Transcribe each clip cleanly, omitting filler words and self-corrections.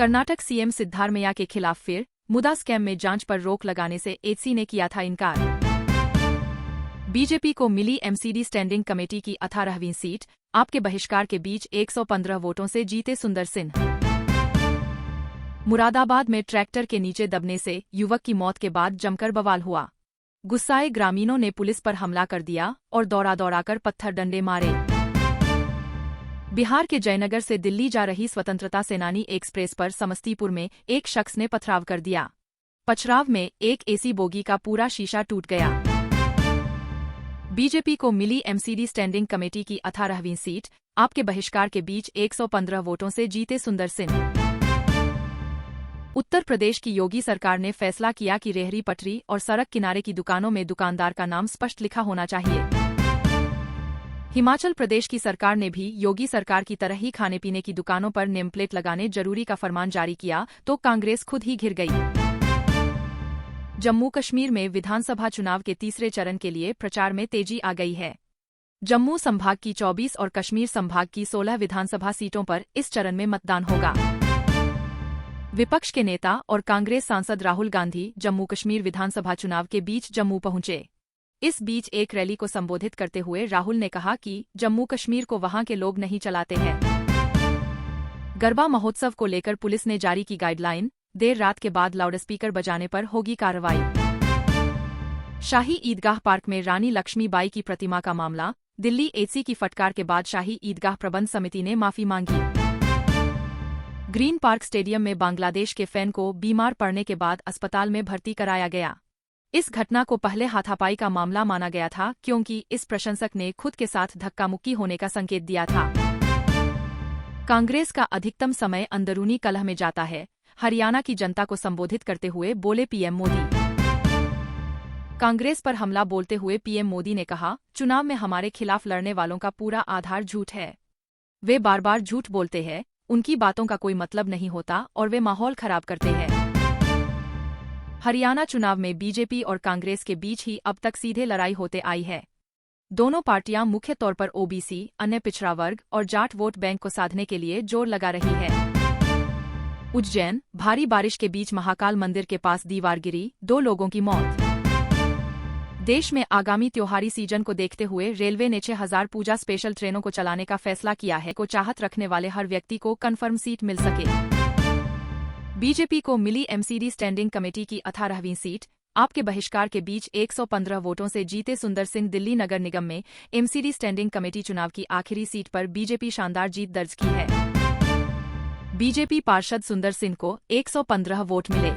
Karnataka CM Siddaramaiah के खिलाफ फिर मुद्दा स्कैम में जांच पर रोक लगाने से एचसी ने किया था इनकार। बीजेपी को मिली एमसीडी स्टैंडिंग कमेटी की 18वीं सीट, आपके बहिष्कार के बीच 115 वोटों से जीते सुंदर सिंह। मुरादाबाद में ट्रैक्टर के नीचे दबने से युवक की मौत के बाद जमकर बवाल हुआ। गुस्साए ग्रामीणों ने पुलिस पर हमला कर दिया और दौड़ा-दौड़ाकर पत्थर डंडे मारे। बिहार के जयनगर से दिल्ली जा रही स्वतंत्रता सेनानी एक्सप्रेस पर समस्तीपुर में एक शख्स ने पथराव कर दिया। पथराव में एक एसी बोगी का पूरा शीशा टूट गया। बीजेपी को मिली एमसीडी स्टैंडिंग कमेटी की 18वीं सीट, आपके बहिष्कार के बीच 115 वोटों से जीते सुंदर सिंह। उत्तर प्रदेश की योगी सरकार ने फैसला किया कि रेहड़ी पटरी और सड़क किनारे की दुकानों में दुकानदार का नाम स्पष्ट लिखा होना चाहिए। हिमाचल प्रदेश की सरकार ने भी योगी सरकार की तरह ही खाने पीने की दुकानों पर नेम प्लेट लगाने जरूरी का फरमान जारी किया तो कांग्रेस खुद ही घिर गई। जम्मू कश्मीर में विधानसभा चुनाव के तीसरे चरण के लिए प्रचार में तेजी आ गई है। जम्मू संभाग की 24 और कश्मीर संभाग की 16 विधानसभा सीटों पर इस चरण में मतदान होगा। विपक्ष के नेता और कांग्रेस सांसद राहुल गांधी जम्मू कश्मीर विधानसभा चुनाव के बीच जम्मू पहुंचे। इस बीच एक रैली को संबोधित करते हुए राहुल ने कहा कि जम्मू कश्मीर को वहां के लोग नहीं चलाते हैं। गरबा महोत्सव को लेकर पुलिस ने जारी की गाइडलाइन, देर रात के बाद लाउडस्पीकर बजाने पर होगी कार्रवाई। शाही ईदगाह पार्क में रानी लक्ष्मीबाई की प्रतिमा का मामला, दिल्ली एचसी की फटकार के बाद शाही ईदगाह प्रबंध समिति ने माफी मांगी। ग्रीन पार्क स्टेडियम में बांग्लादेश के फैन को बीमार पड़ने के बाद अस्पताल में भर्ती कराया गया। इस घटना को पहले हाथापाई का मामला माना गया था क्योंकि इस प्रशंसक ने खुद के साथ धक्का मुक्की होने का संकेत दिया था। कांग्रेस का अधिकतम समय अंदरूनी कलह में जाता है, हरियाणा की जनता को संबोधित करते हुए बोले पीएम मोदी। कांग्रेस पर हमला बोलते हुए पीएम मोदी ने कहा, चुनाव में हमारे खिलाफ लड़ने वालों का पूरा आधार झूठ है। वे बार बार झूठ बोलते हैं, उनकी बातों का कोई मतलब नहीं होता और वे माहौल खराब करते हैं। हरियाणा चुनाव में बीजेपी और कांग्रेस के बीच ही अब तक सीधे लड़ाई होते आई है। दोनों पार्टियां मुख्य तौर पर ओबीसी, अन्य पिछड़ा वर्ग और जाट वोट बैंक को साधने के लिए जोर लगा रही है। उज्जैन, भारी बारिश के बीच महाकाल मंदिर के पास दीवार गिरी, 2 लोगों की मौत। देश में आगामी त्योहारी सीजन को देखते हुए रेलवे ने 6000 पूजा स्पेशल ट्रेनों को चलाने का फैसला किया है को चाहत रखने वाले हर व्यक्ति को कन्फर्म सीट मिल सके। बीजेपी को मिली एमसीडी स्टैंडिंग कमेटी की 18वीं सीट, आपके बहिष्कार के बीच 115 वोटों से जीते सुंदर सिंह। दिल्ली नगर निगम में एमसीडी स्टैंडिंग कमेटी चुनाव की आखिरी सीट पर बीजेपी शानदार जीत दर्ज की है। बीजेपी पार्षद सुंदर सिंह को 115 वोट मिले।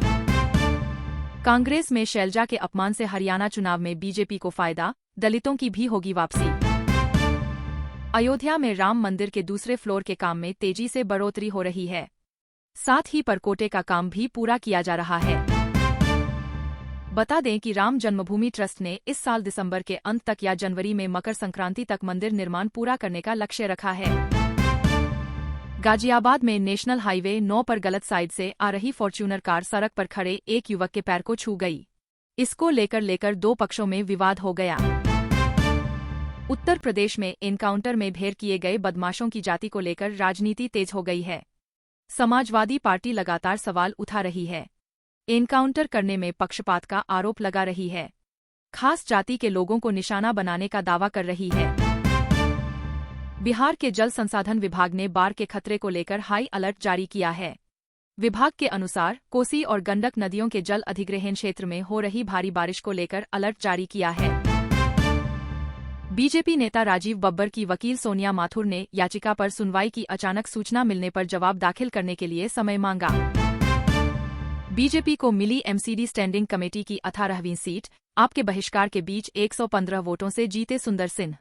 कांग्रेस में शैलजा के अपमान से हरियाणा चुनाव में बीजेपी को फायदा, दलितों की भी होगी वापसी। अयोध्या में राम मंदिर के दूसरे फ्लोर के काम में तेजी से बढ़ोतरी हो रही है। साथ ही परकोटे का काम भी पूरा किया जा रहा है। बता दें कि राम जन्मभूमि ट्रस्ट ने इस साल दिसंबर के अंत तक या जनवरी में मकर संक्रांति तक मंदिर निर्माण पूरा करने का लक्ष्य रखा है। गाजियाबाद में नेशनल हाईवे 9 पर गलत साइड से आ रही फॉर्च्यूनर कार सड़क पर खड़े एक युवक के पैर को छू गई। इसको लेकर 2 पक्षों में विवाद हो गया। उत्तर प्रदेश में एनकाउंटर में ढेर किए गए बदमाशों की जाति को लेकर राजनीति तेज हो गई है। समाजवादी पार्टी लगातार सवाल उठा रही है। एनकाउंटर करने में पक्षपात का आरोप लगा रही है। खास जाति के लोगों को निशाना बनाने का दावा कर रही है। बिहार के जल संसाधन विभाग ने बाढ़ के खतरे को लेकर हाई अलर्ट जारी किया है। विभाग के अनुसार कोसी और गंडक नदियों के जल अधिग्रहण क्षेत्र में हो रही भारी बारिश को लेकर अलर्ट जारी किया है। बीजेपी नेता राजीव बब्बर की वकील सोनिया माथुर ने याचिका पर सुनवाई की अचानक सूचना मिलने पर जवाब दाखिल करने के लिए समय मांगा। बीजेपी को मिली एमसीडी स्टैंडिंग कमेटी की 18वीं सीट, आपके बहिष्कार के बीच 115 वोटों से जीते सुंदर सिंह।